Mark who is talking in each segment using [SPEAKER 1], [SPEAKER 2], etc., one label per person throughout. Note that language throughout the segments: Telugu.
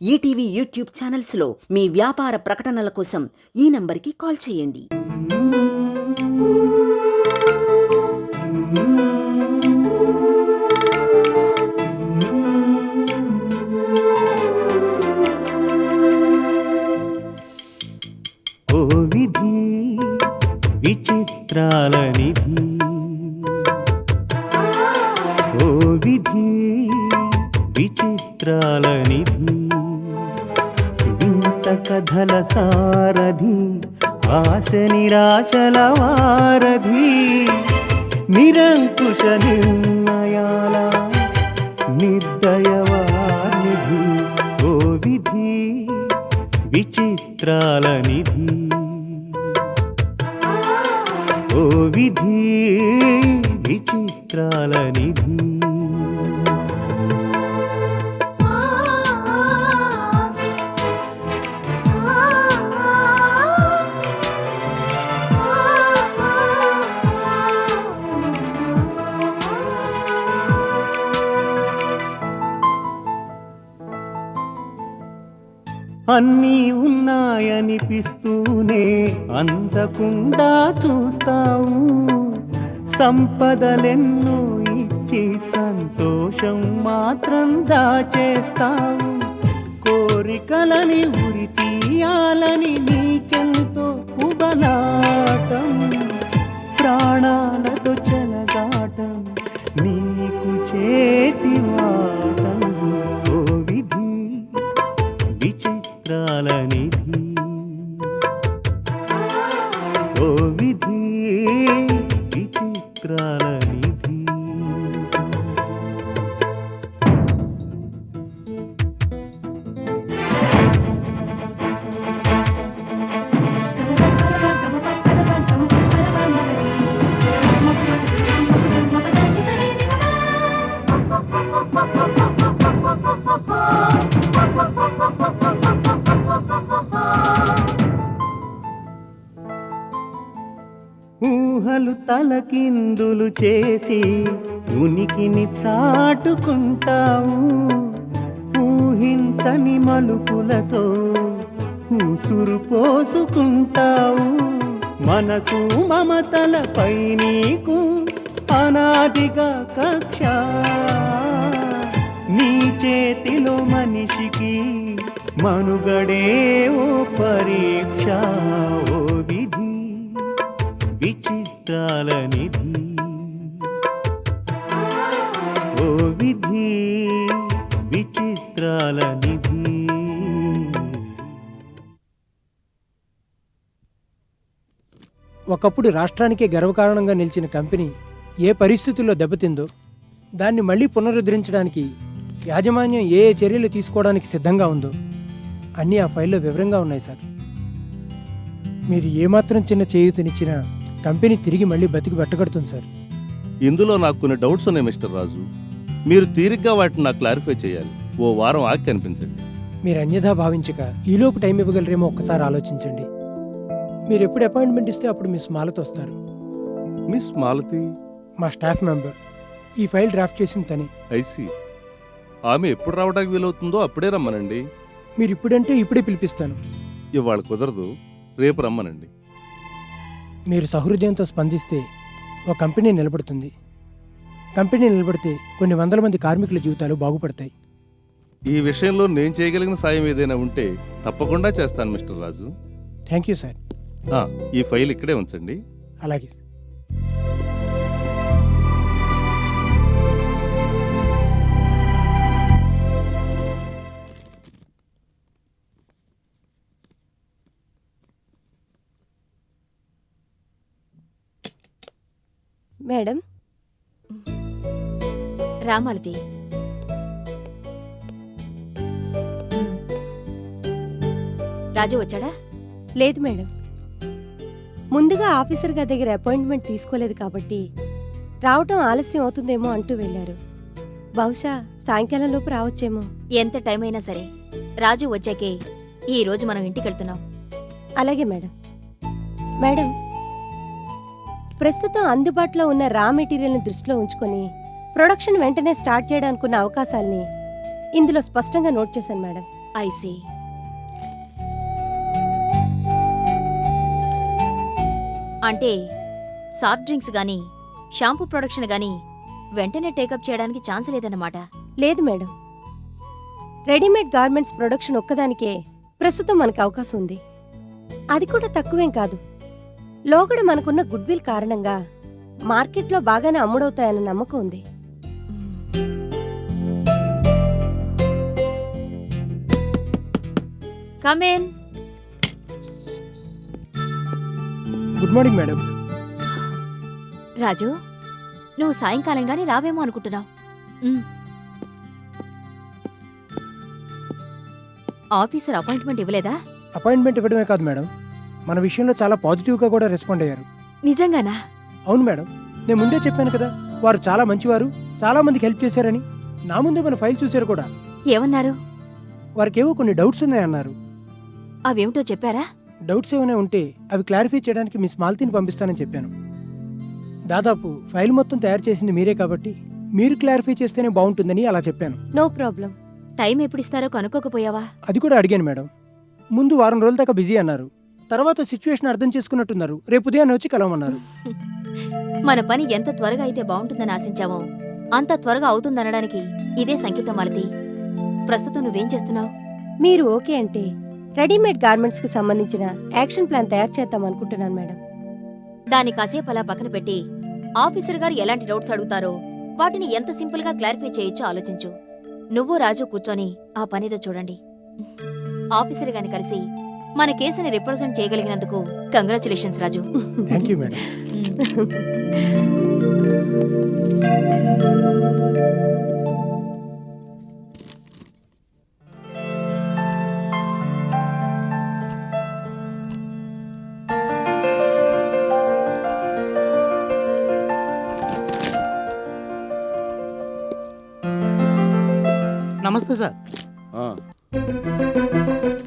[SPEAKER 1] ఈటీవీ యూట్యూబ్ ఛానల్స్లో మీ వ్యాపార ప్రకటనల కోసం ఈ నంబర్కి కాల్ చేయండి.
[SPEAKER 2] ఓ విధి విచిత్రాల నిధి, ఓ విధి విచిత్రాల నిధి, వింత కథల సారథి, ఆశ నిరాశల వారధి, నిరంకుశ నిర్ణయాల నిర్దయవానిధి, ఓ విధి విచిత్రాల నిధి, ఓ విధి విచిత్రాల నిధి. అన్నీ ఉన్నాయనిపిస్తూనే అందకుండా చూస్తావు, సంపదలెన్నో ఇచ్చి సంతోషం మాత్రం దాచేస్తావు, కోరికలని ఉరి తీయాలని నీకెంతో ఉబలాటం, ప్రాణాలతో చెలగాటం నీకు చేతివాటం, ఓ విధి విచిత్రాల నిధి, ఓ విధి విచిత్రాల నిధి. ఊహలు తలకిందులు చేసి ఉనికిని చాటుకుంటావు, ఊహించని మలుపులతో ఉసురు పోసుకుంటావు, మనసు మమతలపై నీకు అనాదిగా కక్ష, నీ చేతిలో మనిషికి మనుగడే ఓ పరీక్ష, ఓ విధి విచిత్రాల నిధి, ఓ విధి విచిత్రాల నిధి.
[SPEAKER 3] ఒకప్పుడు రాష్ట్రానికే గర్వకారణంగా నిలిచిన కంపెనీ ఏ పరిస్థితుల్లో దెబ్బతిందో దాన్ని మళ్ళీ పునరుద్ధరించడానికి యాజమాన్యం ఏ ఏ చర్యలు తీసుకోవడానికి సిద్ధంగా ఉందో అన్నీ ఆ ఫైల్లో వివరంగా ఉన్నాయి సార్. మీరు ఏమాత్రం చిన్న చేయూతనిచ్చినా కంపెనీ తిరిగి మళ్ళీ బతికి బట్టగడుతుంది సార్.
[SPEAKER 4] ఇందులో నాకు కొన్ని డౌట్స్ ఉన్నాయి మిస్టర్ రాజు, మీరు తీరిగ్గా వాటిని నాకు క్లారిఫై చేయాలి. ఓ వారం ఆగి కనిపించండి.
[SPEAKER 3] మీరు అన్యథా భావించక ఈలోపు టైం ఇవ్వగలరేమో ఒక్కసారి ఆలోచించండి. మీరు ఎప్పుడు అపాయింట్మెంట్ ఇస్తే అప్పుడు మిస్ మాలతి వస్తారు.
[SPEAKER 4] మిస్ మాలతి
[SPEAKER 3] మా స్టాఫ్ మెంబర్, ఈ ఫైల్ డ్రాఫ్ట్ చేసింది తని.
[SPEAKER 4] ఐసి, ఆమె ఎప్పుడు రావడానికి వీలవుతుందో అప్పుడే రమ్మనండి.
[SPEAKER 3] మీరు ఇప్పుడంటే ఇప్పుడే పిలిపిస్తాను.
[SPEAKER 4] ఇవాళ కుదరదు, రేపు రమ్మనండి.
[SPEAKER 3] మీరు సహృదయంతో స్పందిస్తే ఒక కంపెనీ నిలబడుతుంది. కంపెనీ నిలబడితే కొన్ని వందల మంది కార్మికుల జీవితాలు బాగుపడతాయి.
[SPEAKER 4] ఈ విషయంలో నేను చేయగలిగిన సాయం ఏదైనా ఉంటే తప్పకుండా చేస్తాను mister Raju.
[SPEAKER 3] Thank you sir.
[SPEAKER 4] ఈ ఫైల్ ఇక్కడే ఉంచండి.
[SPEAKER 3] అలాగే.
[SPEAKER 5] మేడం,
[SPEAKER 6] రామాలతి, రాజు వచ్చాడా?
[SPEAKER 5] లేదు మేడం, ముందుగా ఆఫీసర్ గారి దగ్గర అపాయింట్మెంట్ తీసుకోలేదు కాబట్టి రావటం ఆలస్యం అవుతుందేమో అంటూ వెళ్ళారు. బహుశా సాయంకాలం లోపు రావచ్చేమో.
[SPEAKER 6] ఎంత టైం అయినా సరే రాజు వచ్చాకే ఈ రోజు మనం ఇంటికెళ్తున్నాం.
[SPEAKER 5] అలాగే మేడం. మేడం, ప్రస్తుతం అందుబాటులో ఉన్న రా మెటీరియల్ని దృష్టిలో ఉంచుకొని ప్రొడక్షన్ వెంటనే స్టార్ట్ చేయడానికున్న అవకాశాల్ని ఇందులో స్పష్టంగా నోట్ చేశాను మేడం.
[SPEAKER 6] ఐసీ. అంటే సాఫ్ట్ డ్రింక్స్ గానీ షాంపూ ప్రొడక్షన్ గానీ వెంటనే టేకప్ చేయడానికి ఛాన్స్ లేదన్నమాట.
[SPEAKER 5] లేదు మేడం, రెడీమేడ్ గార్మెంట్స్ ప్రొడక్షన్ ఒక్కదానికే ప్రస్తుతం మనకు అవకాశం ఉంది. అది కూడా తక్కువేం కాదు. లోగడ మనకున్న గుడ్ విల్ కారణంగా మార్కెట్లో బాగానే అమ్ముడవుతాయన్న నమ్మకం ఉంది.
[SPEAKER 6] Come in.
[SPEAKER 3] Good morning madam.
[SPEAKER 6] Raju, నువ్వు సాయంకాలంగానే రావేమో అనుకుంటున్నావు. ఆఫీసర్ అపాయింట్మెంట్ ఇవ్వలేదా?
[SPEAKER 3] అపాయింట్మెంట్ ఇవ్వడమే కాదు మేడం, మన విషయంలో చాలా పాజిటివ్గా కూడా రెస్పాండ్ అయ్యారు.
[SPEAKER 6] నిజంగానా?
[SPEAKER 3] అవును మేడం, నేను ముందే చెప్పాను కదా, వారు చాలా మంచివారు, చాలా మందికి హెల్ప్ చేశారని. నా ముందే మన ఫైల్ చూశారు కూడా.
[SPEAKER 6] ఏమన్నారు?
[SPEAKER 3] వారికేవో కొన్ని డౌట్స్ ఉన్నాయన్నారు.
[SPEAKER 6] అవేమిటో చెప్పారా?
[SPEAKER 3] డౌట్స్ ఏమైనా ఉంటే అవి క్లారిఫై చేయడానికి మిస్ మాలతీని పంపిస్తానని చెప్పాను. దాదాపు ఫైల్ మొత్తం తయారు చేసింది మీరే కాబట్టి మీరు క్లారిఫై చేస్తేనే బాగుంటుందని అలా చెప్పాను.
[SPEAKER 5] No problem.
[SPEAKER 6] టైం ఎప్పుడిస్తారో కనుక్కోకపోయావా?
[SPEAKER 3] అది కూడా అడిగాను మేడం. ముందు వారం రోజుల దాకా బిజీ అన్నారు, తర్వాత సిచ్యువేషన్ అర్థం చేసుకున్నట్టున్నారు. రేపు ఉదయాన్నే వచ్చి కలవమన్నారు.
[SPEAKER 6] మన పని ఎంత త్వరగా అయితే బాగుంటుందని ఆశించామో అంత త్వరగా అవుతుందనడానికి ఇదే సంకేతం మాలతి. ప్రస్తుతం నువ్వేం చేస్తున్నావు?
[SPEAKER 5] మీరు ఓకే అంటే రెడీమేడ్ గార్మెంట్స్ కి సంబంధించిన యాక్షన్ ప్లాన్ తయారు చేద్దాం అనుకుంటున్నాను మేడం.
[SPEAKER 6] దాన్ని కాసేపు అలా పక్కన పెట్టి ఆఫీసర్ గారు ఎలాంటి డౌట్స్ అడుగుతారో వాటిని ఎంత సింపుల్ గా క్లారిఫై చేయొచ్చో ఆలోచించు. నువ్వు రాజు కూర్చొని ఆ పనిదో చూడండి. ఆఫీసర్ గారిని కలిసి మన కేసుని రిప్రజెంట్ చేయగలిగినందుకు congratulations Raju.
[SPEAKER 3] Thank you madam.
[SPEAKER 7] నమస్తే సార్.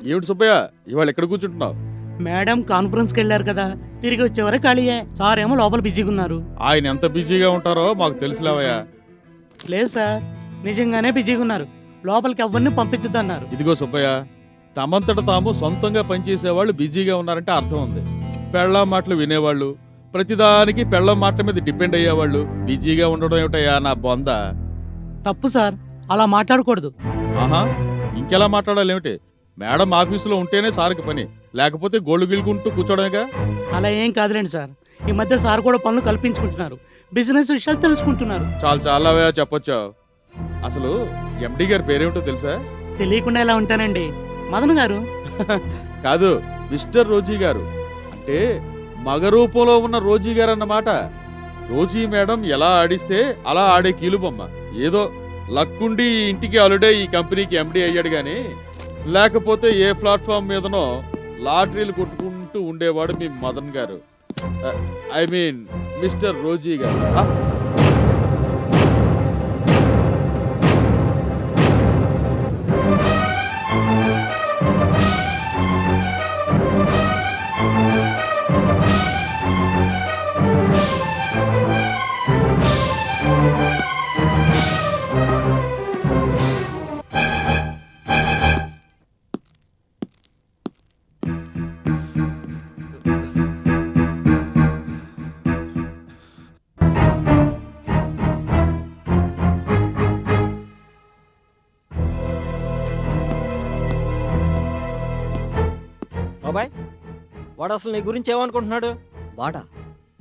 [SPEAKER 8] ఏమిటి సుబ్బయ్య, ఇవాళ ఎక్కడ కూర్చుంటున్నావు?
[SPEAKER 7] మేడం కాన్ఫరెన్స్కి వెళ్ళారు కదా, తిరిగి వచ్చేవరకు ఖాళీయే. సార్ ఏమో లోపల బిజీగా ఉన్నారు.
[SPEAKER 8] ఆయన ఎంత బిజీగా ఉంటారో మాకు తెలుసులేవయ్యా.
[SPEAKER 7] లేదు సార్, నిజంగానే బిజీగా ఉన్నారు. లోపలికి ఎవరిని పంపించద్దన్నారు.
[SPEAKER 8] ఇదిగో సుబ్బయ్య, తమంతట తాము సొంతంగా పనిచేసేవాళ్ళు బిజీగా ఉన్నారంటే అర్థం ఉంది. పెళ్ళాం మాటలు వినేవాళ్ళు, ప్రతిదానికి పెళ్ళాం మాటల మీద డిపెండ్ అయ్యేవాళ్ళు బిజీగా ఉండడం ఏమిటయ్యా నా బొంద?
[SPEAKER 7] తప్పు సార్, అలా మాట్లాడకూడదు.
[SPEAKER 8] ఆహా, ఇంకెలా మాట్లాడాలి ఏమిటి? మేడం ఆఫీసులో ఉంటేనే సార్కి పని, లేకపోతే గోళ్ళు గిలుకుంటూ కూర్చోడమేగా.
[SPEAKER 7] అలా ఏం కాదులేండి సార్. ఈ మధ్య సార్ కూడా పనులు కల్పించుకుంటున్నారు, బిజినెస్ విషయాలు తెలుసుకుంటున్నారు.
[SPEAKER 8] చాలా చెప్పొచ్చా? అసలు ఎండి గారి పేరేమిటో తెలుసా?
[SPEAKER 7] తెలియకుండా ఎలా ఉంటానండి, మదన్ గారు.
[SPEAKER 8] కాదు, మిస్టర్ రోజీ గారు. అంటే మగ రూపంలో ఉన్న రోజీ గారు అన్నమాట. రోజీ మేడం ఎలా ఆడిస్తే అలా ఆడే కీలుబొమ్మ. ఏదో లక్కుండి ఈ ఇంటికి అలుడే ఈ కంపెనీకి ఎండి అయ్యాడు గాని, లేకపోతే ఏ ప్లాట్ఫామ్ మీదనో లాటరీలు కొట్టుకుంటూ ఉండేవాడు మీ మదన్ గారు. ఐ మీన్ మిస్టర్ రోజీ గారు.
[SPEAKER 9] బాబాయ్, వాడు అసలు నీ గురించి ఏమనుకుంటున్నాడు?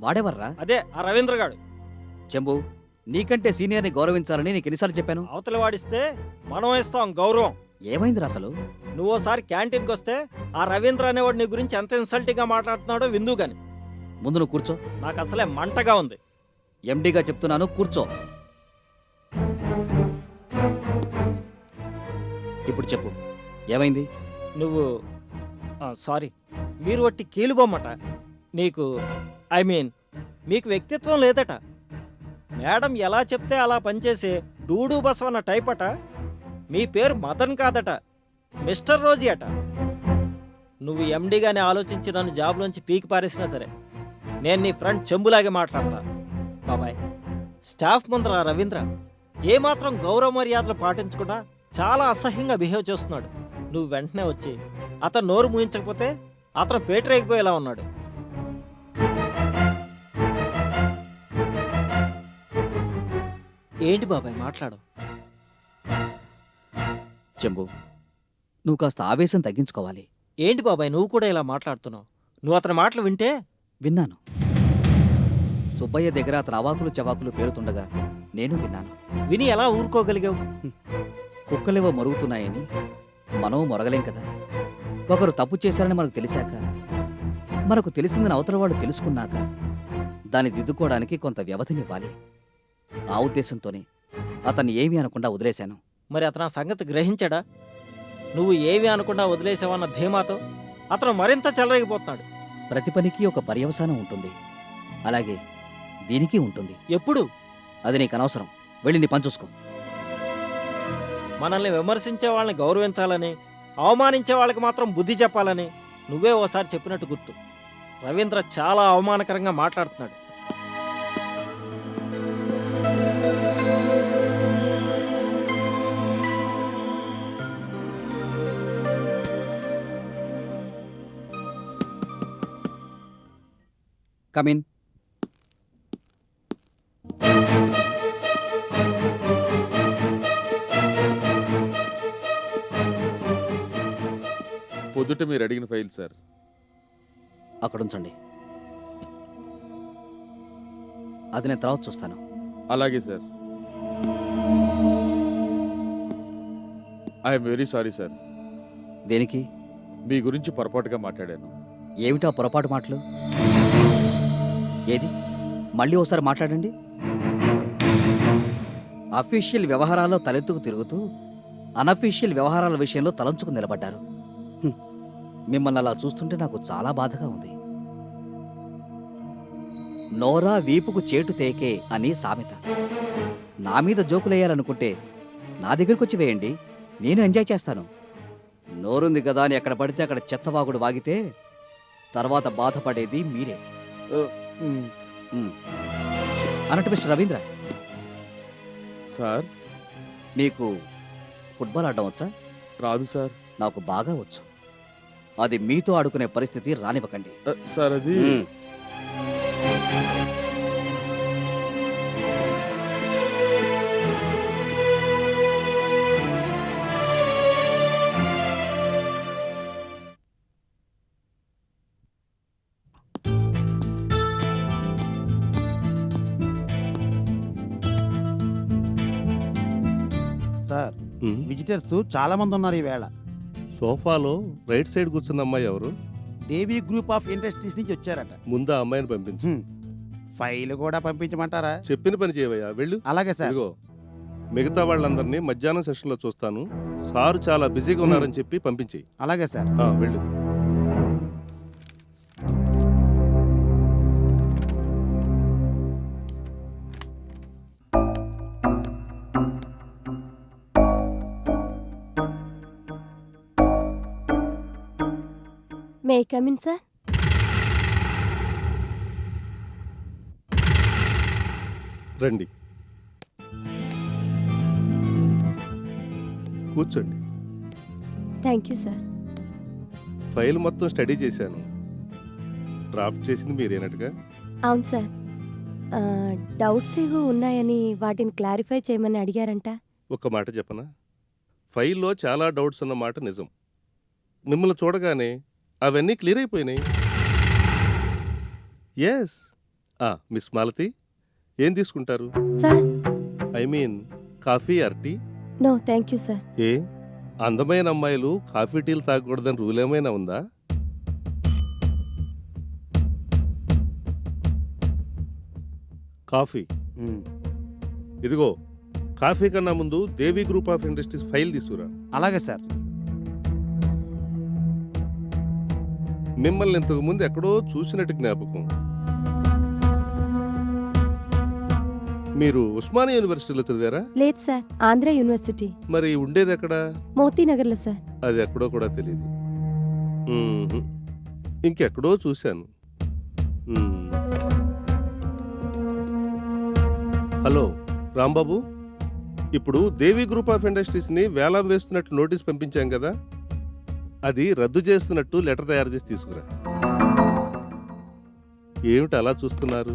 [SPEAKER 10] వాడెవర్రా?
[SPEAKER 9] అదే ఆ రవీంద్ర గాడు.
[SPEAKER 10] చెంబు, నీకంటే సీనియర్ని గౌరవించాలని నీకు ఎన్నిసార్లు చెప్పాను?
[SPEAKER 9] అవతల వాడిస్తే మనం ఇస్తాం గౌరవం.
[SPEAKER 10] ఏమైందిరా అసలు?
[SPEAKER 9] నువ్వు ఓసారి క్యాంటీన్కి వస్తే ఆ రవీంద్ర అనేవాడు నీ గురించి ఎంత ఇన్సల్టింగ్ గా మాట్లాడుతున్నాడో విందు గాని.
[SPEAKER 10] ముందు నువ్వు కూర్చో.
[SPEAKER 9] నాకు అసలే మంటగా ఉంది.
[SPEAKER 10] ఎండిగా చెప్తున్నాను, కూర్చో. ఇప్పుడు చెప్పు, ఏమైంది?
[SPEAKER 9] నువ్వు సారీ, మీరు వట్టి కీలుబొమ్మట. నీకు ఐ మీన్ మీకు వ్యక్తిత్వం లేదట. మేడం ఎలా చెప్తే అలా పనిచేసే డూడు బసవన్న టైప్ అట. మీ పేరు మదన్ కాదట, మిస్టర్ రోజీ అట. నువ్వు ఎండిగానే ఆలోచించి నన్ను జాబ్లోంచి పీకి పారేసినా సరే నేను నీ ఫ్రెండ్ చెంబులాగే మాట్లాడతా. బాబాయ్, స్టాఫ్ ముందర రవీంద్ర ఏమాత్రం గౌరవ మర్యాదలు పాటించకుండా చాలా అసహ్యంగా బిహేవ్ చేస్తున్నాడు. నువ్వు వెంటనే వచ్చి అతను నోరు మూయించకపోతే అతను పేటరేగిపోయేలా ఉన్నాడు. ఏంటి బాబాయ్ మాట్లాడు?
[SPEAKER 10] చెంబు, నువ్వు కాస్త ఆవేశం తగ్గించుకోవాలి.
[SPEAKER 9] ఏంటి బాబాయ్ నువ్వు కూడా ఇలా మాట్లాడుతున్నావు? నువ్వు అతని మాటలు వింటే
[SPEAKER 10] విన్నాను. సుబ్బయ్య దగ్గర అతని అవాకులు చవాకులు పేరుతుండగా నేను విన్నాను.
[SPEAKER 9] విని ఎలా ఊరుకోగలిగావు?
[SPEAKER 10] కుక్కలేవో మరుగుతున్నాయని మనం మొరగలేం కదా. ఒకరు తప్పు చేశారని మనకు తెలిసాక, మనకు తెలిసిందని అవతల వాడు తెలుసుకున్నాక దాన్ని దిద్దుకోవడానికి కొంత వ్యవధినివ్వాలి. ఆ ఉద్దేశంతోనే అతన్ని ఏమీ అనకుండా వదిలేశాను.
[SPEAKER 9] మరి అతను ఆ సంగతి గ్రహించాడా? నువ్వు ఏమీ అనకుండా వదిలేసావన్న ధీమాతో అతను మరింత చెలరేగిపోతున్నాడు.
[SPEAKER 10] ప్రతి పనికి ఒక పర్యవసానం ఉంటుంది. అలాగే దీనికి ఉంటుంది.
[SPEAKER 9] ఎప్పుడు?
[SPEAKER 10] అది నీకు అనవసరం. వెళ్ళి నీ పని చూసుకో.
[SPEAKER 9] మనల్ని విమర్శించే వాళ్ళని గౌరవించాలని, అవమానించే వాళ్ళకి మాత్రం బుద్ధి చెప్పాలని నువ్వే ఓసారి చెప్పినట్టు గుర్తు. రవీంద్ర చాలా అవమానకరంగా మాట్లాడుతున్నాడు.
[SPEAKER 10] కమిన్.
[SPEAKER 8] పొద్దుట మీరు అడిగిన ఫైల్ సార్.
[SPEAKER 10] అక్కడ ఉంచండి. అది నేను తర్వాత చూస్తాను.
[SPEAKER 8] అలాగే sir. I'm very sorry sir.
[SPEAKER 10] దేనికి?
[SPEAKER 8] మీ గురించి పొరపాటుగా మాట్లాడాను.
[SPEAKER 10] ఏమిటా పొరపాటు మాటలు? ఏది మళ్ళీ ఓసారి మాట్లాడండి. అఫీషియల్ వ్యవహారాల్లో తలెత్తుకు తిరుగుతూ అనఫీషియల్ వ్యవహారాల విషయంలో తలంచుకు నిలబడ్డారు. మిమ్మల్ని అలా చూస్తుంటే నాకు చాలా బాధగా ఉంది. నోరా వీపుకు చేటు తేకే అని సామెత. నా మీద జోకులేయాలనుకుంటే నా దగ్గరికి వచ్చి వేయండి, నేను ఎంజాయ్ చేస్తాను. నోరుంది కదా అని ఎక్కడ పడితే అక్కడ చెత్తవాగుడు వాగితే తర్వాత బాధపడేది మీరే. అన్నట్టు మిస్టర్ రవీంద్ర
[SPEAKER 8] సార్,
[SPEAKER 10] నీకు ఫుట్బాల్ ఆడడం వచ్చా?
[SPEAKER 8] రాదు సార్.
[SPEAKER 10] నాకు బాగా వచ్చు. అది మీతో ఆడుకునే పరిస్థితి రానివ్వకండి.
[SPEAKER 8] సార్ అది
[SPEAKER 11] సార్, విజిటర్స్ చాలా మంది ఉన్నారు ఈవేళ.
[SPEAKER 4] సోఫాలో రైట్ సైడ్ కూర్చున్న అమ్మాయి ఎవరు?
[SPEAKER 11] దేవి గ్రూప్ ఆఫ్ ఇండస్ట్రీస్ నుంచి వచ్చారట.
[SPEAKER 4] ముందు ఆ అమ్మాయిని పంపించు.
[SPEAKER 11] ఫైల్ కూడా పంపించమంటారా?
[SPEAKER 4] చెప్పిన పని చేయవయ్యా, వెళ్ళు.
[SPEAKER 11] అలాగే సార్.
[SPEAKER 4] ఇదిగో మిగతా వాళ్ళందరినీ మధ్యాహ్నం సెషన్లో చూస్తాను. సారు చాలా బిజీగా ఉన్నారని చెప్పి పంపించి.
[SPEAKER 11] అలాగే సార్.
[SPEAKER 4] వెళ్ళు.
[SPEAKER 5] May come in sir?
[SPEAKER 4] రండి, కూర్చోండి.
[SPEAKER 5] Thank you sir.
[SPEAKER 4] ఫైల్ మొత్తం స్టడీ చేశాను. డ్రాఫ్ట్ చేసింది మీరేనట్టుగా?
[SPEAKER 5] అవును సార్. డౌట్స్ ఏవో ఉన్నాయని వాటిని క్లారిఫై చేయమని అడిగారంట.
[SPEAKER 4] ఒక మాట చెప్పనా? ఫైల్లో చాలా డౌట్స్ ఉన్న మాట నిజం. మిమ్మల్ని చూడగానే అవన్నీ క్లియర్ అయిపోయినాయి. ఎస్. మిస్ మాలతి, ఏం తీసుకుంటారు?
[SPEAKER 5] Sir,
[SPEAKER 4] I mean coffee or tea?
[SPEAKER 5] No thank you sir.
[SPEAKER 4] ఏ, అందమైన అమ్మాయిలు కాఫీ టీలు తాగకూడదని రూల్ ఏమైనా ఉందా? కాఫీ. ఇదిగో, కాఫీ కన్నా ముందు దేవి గ్రూప్ ఆఫ్ ఇండస్ట్రీస్ ఫైల్ తీసుకురా.
[SPEAKER 11] అలాగే సార్.
[SPEAKER 4] మిమ్మల్ని ఇంతకు ముందు ఎక్కడో చూసినట్టు జ్ఞాపకం. మీరు ఉస్మానియా యూనివర్సిటీలో చదివారా?
[SPEAKER 5] లేదు సార్, ఆంధ్ర యూనివర్సిటీ.
[SPEAKER 4] మరి ఉండేది ఎక్కడ?
[SPEAKER 5] మోతీనగర్లో సార్.
[SPEAKER 4] అది ఎక్కడో కూడా తెలియదు. ఇంకెక్కడో చూశాను. హలో రాంబాబు, ఇప్పుడు దేవి గ్రూప్ ఆఫ్ ఇండస్ట్రీస్ని వేలం వేస్తున్నట్టు నోటీస్ పంపించాం కదా, అది రద్దు చేస్తున్నట్టు లెటర్ తయారు చేసి తీసుకురా. ఏమిటి అలా చూస్తున్నారు?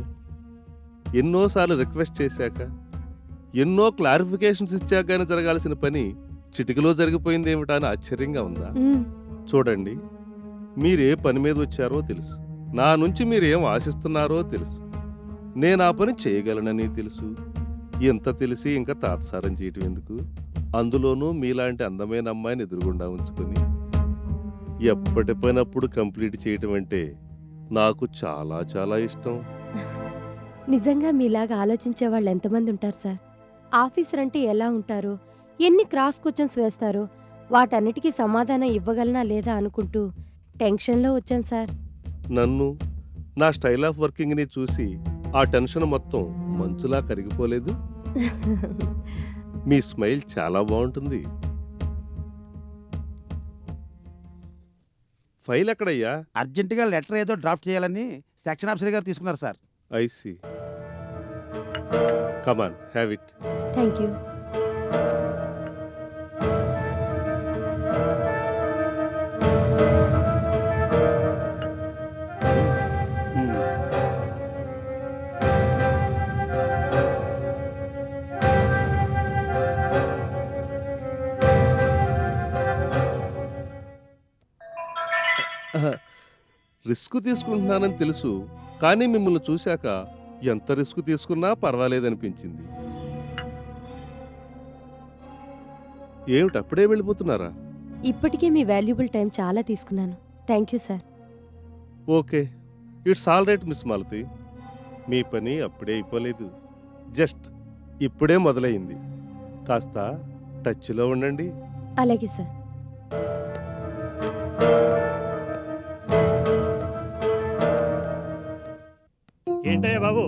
[SPEAKER 4] ఎన్నోసార్లు రిక్వెస్ట్ చేశాక, ఎన్నో క్లారిఫికేషన్స్ ఇచ్చాకనే జరగాల్సిన పని చిటికలో జరిగిపోయింది ఏమిటా అని ఆశ్చర్యంగా ఉందా? చూడండి, మీరే పని మీద వచ్చారో తెలుసు, నా నుంచి మీరేం ఆశిస్తున్నారో తెలుసు, నేను ఆ పని చేయగలనని తెలుసు. ఎంత తెలిసి ఇంకా తాత్సారం చేయటం ఎందుకు? అందులోనూ మీలాంటి అందమైన అమ్మాయిని ఎదురుగుండా ఉంచుకొని ఎప్పటి పనప్పుడు కంప్లీట్ చేయటం అంటే నాకు చాలా చాలా ఇష్టం.
[SPEAKER 5] నిజంగా మీలాగా ఆలోచించే వాళ్ళు ఎంతమంది ఉంటారు సార్? ఆఫీసర్ అంటే ఎలా ఉంటారో, ఎన్ని క్రాస్ క్వశ్చన్స్ వేస్తారో, వాటన్నిటికీ సమాధానం ఇవ్వగలనా లేదా అనుకుంటూ టెన్షన్లో వచ్చాను సార్.
[SPEAKER 4] నన్ను, నా స్టైల్ ఆఫ్ వర్కింగ్ని చూసి ఆ టెన్షన్ మొత్తం మంచులా కరిగిపోలేదు? మీ స్మైల్ చాలా బాగుంటుంది. ఫైల్ ఎక్కడయ్యా?
[SPEAKER 11] అర్జెంటుగా లెటర్ ఏదో డ్రాఫ్ట్ చేయాలని సెక్షన్ ఆఫీసర్ గారు తీసుకున్నారు sir.
[SPEAKER 4] I see. Come on, have it.
[SPEAKER 5] Thank you.
[SPEAKER 4] Risk తీసుకుంటున్నానని తెలుసు, కానీ మిమ్మల్ని చూశాక ఎంత రిస్క్ తీసుకున్నా పర్వాలేదనిపించింది. ఏమిటి అప్పుడే వెళ్ళిపోతున్నారా?
[SPEAKER 5] ఇప్పటికే మీ వాల్యుబుల్ టైం చాలా తీసుకున్నాను. Thank you sir.
[SPEAKER 4] Okay, it's all right miss Malathi. మీ పని అప్పుడే అయిపోలేదు, జస్ట్ ఇప్పుడే మొదలైంది. కాస్త టచ్లో ఉండండి.
[SPEAKER 5] అలాగే సార్.
[SPEAKER 12] ఏంటయ్యా బాబు,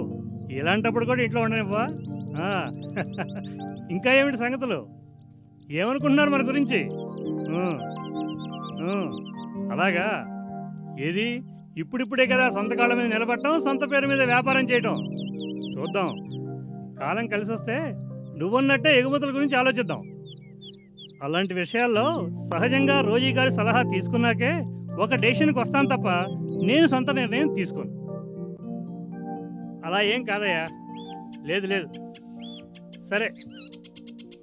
[SPEAKER 12] ఇలాంటప్పుడు కూడా ఇంట్లో ఉండనివ్వా? ఇంకా ఏమిటి సంగతులు? ఏమనుకుంటున్నారు మన గురించి? అలాగా? ఏది ఇప్పుడిప్పుడే కదా సొంత కాళ్ళ మీద నిలబడటం, సొంత పేరు మీద వ్యాపారం చేయటం. చూద్దాం, కాలం కలిసి వస్తే నువ్వున్నట్టే ఎగుమతుల గురించి ఆలోచిద్దాం. అలాంటి విషయాల్లో సహజంగా రోజీ గారి సలహా తీసుకున్నాకే ఒక డెసిషన్కి వస్తాను తప్ప నేను సొంత నిర్ణయం తీసుకోను. అలా ఏం కాదయ్యా. లేదు లేదు, సరే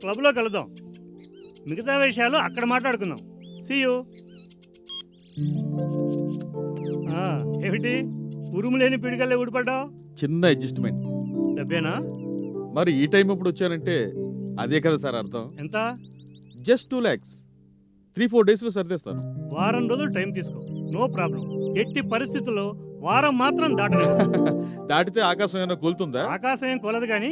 [SPEAKER 12] క్లబ్లో కలుద్దాం, మిగతా విషయాలు అక్కడ మాట్లాడుకుందాం. See you. ఏమిటి ఉరుము లేని పిడిగల్లే ఊడిపడ్డావు?
[SPEAKER 8] చిన్న అడ్జస్ట్మెంట్.
[SPEAKER 12] డబ్బేనా?
[SPEAKER 8] మరి ఈ టైం ఇప్పుడు వచ్చానంటే అదే కదా సార్ అర్థం.
[SPEAKER 12] ఎంత?
[SPEAKER 8] Just 2 lakhs. 3-4 daysలో సర్దేస్తాను.
[SPEAKER 12] వారం రోజులు టైం తీసుకో, నో ప్రాబ్లం. ఎట్టి పరిస్థితుల్లో వారం మాత్రం దాటలేదు.
[SPEAKER 8] దాటితే ఆకాశం ఏమైనా కూలుతుందా?
[SPEAKER 12] ఆకాశం ఏం కొలదు కానీ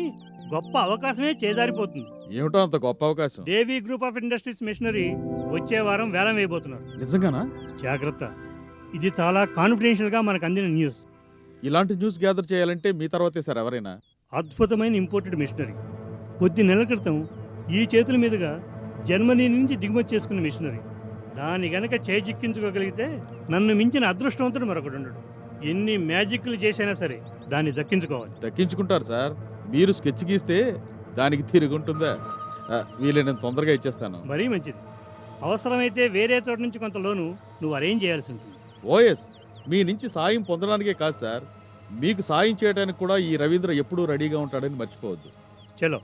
[SPEAKER 12] గొప్ప అవకాశమే చేజారిపోతుంది.
[SPEAKER 8] ఏమిటో అంత గొప్ప అవకాశం?
[SPEAKER 12] దేవి గ్రూప్ ఆఫ్ ఇండస్ట్రీస్ మిషనరీ వచ్చే వారం వేలం వేయబోతున్నారు.
[SPEAKER 8] నిజంగానా?
[SPEAKER 12] జాగ్రత్త, ఇది చాలా కాన్ఫిడెన్షియల్ గా మనకు అందిన న్యూస్.
[SPEAKER 8] ఇలాంటి న్యూస్ గ్యాదర్ చేయాలంటే మీ తర్వాతే సార్ ఎవరైనా.
[SPEAKER 12] అద్భుతమైన ఇంపోర్టెడ్ మిషనరీ. కొద్ది నెలల క్రితం ఈ చేతుల మీదుగా జర్మనీ నుంచి దిగుమతి చేసుకున్న మిషనరీ. దాన్ని గనక చేజిక్కించుకోగలిగితే నన్ను మించిన అదృష్టవంతుడు మరొకడు ఉండడు. ఎన్ని మ్యాజిక్లు చేసైనా సరే దాన్ని దక్కించుకోవాలి.
[SPEAKER 8] దక్కించుకుంటారు సార్. మీరు స్కెచ్ గీస్తే దానికి తిరుగుంటుందా? వీలైనంత తొందరగా ఇచ్చేస్తాను.
[SPEAKER 12] మరీ మంచిది. అవసరమైతే వేరే చోట నుంచి కొంత లోను నువ్వు అరేంజ్ చేయాల్సి ఉంటుంది.
[SPEAKER 8] ఓఎస్, మీ నుంచి సాయం పొందడానికే కాదు సార్, మీకు సాయం చేయడానికి కూడా ఈ రవీంద్ర ఎప్పుడూ రెడీగా ఉంటాడని మర్చిపోవద్దు.
[SPEAKER 12] చలో.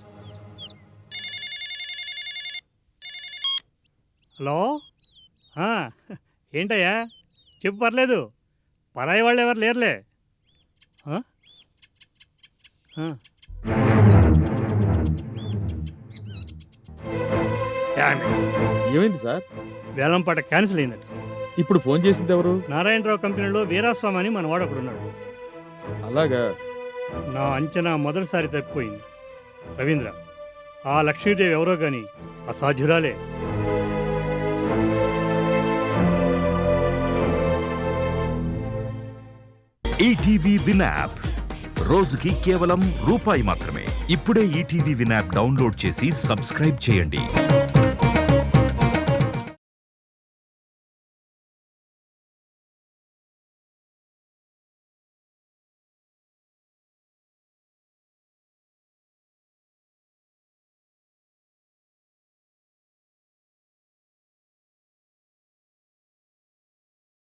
[SPEAKER 12] హలో, ఏంటయ్యా చెప్పు, పర్లేదు, పరాయి వాళ్ళు ఎవరు లేరులే.
[SPEAKER 8] ఏమైంది సార్?
[SPEAKER 12] వేలంపాట క్యాన్సిల్ అయిందట.
[SPEAKER 8] ఇప్పుడు ఫోన్ చేసింది ఎవరు?
[SPEAKER 12] నారాయణరావు కంపెనీలో వీరాస్వామి అని మన వాడు ఒకడున్నాడు.
[SPEAKER 8] అలాగా?
[SPEAKER 12] నా అంచనా మొదటిసారి తప్పిపోయింది. రవీంద్ర, ఆ లక్ష్మీదేవి ఎవరో కానీ అసాధ్యురాలే.
[SPEAKER 13] ఈటీవీ విన్ యాప్ రోజుకి కేవలం రూపాయి మాత్రమే. ఇప్పుడే ఈటీవీ విన్ యాప్ డౌన్లోడ్ చేసి సబ్స్క్రైబ్ చేయండి.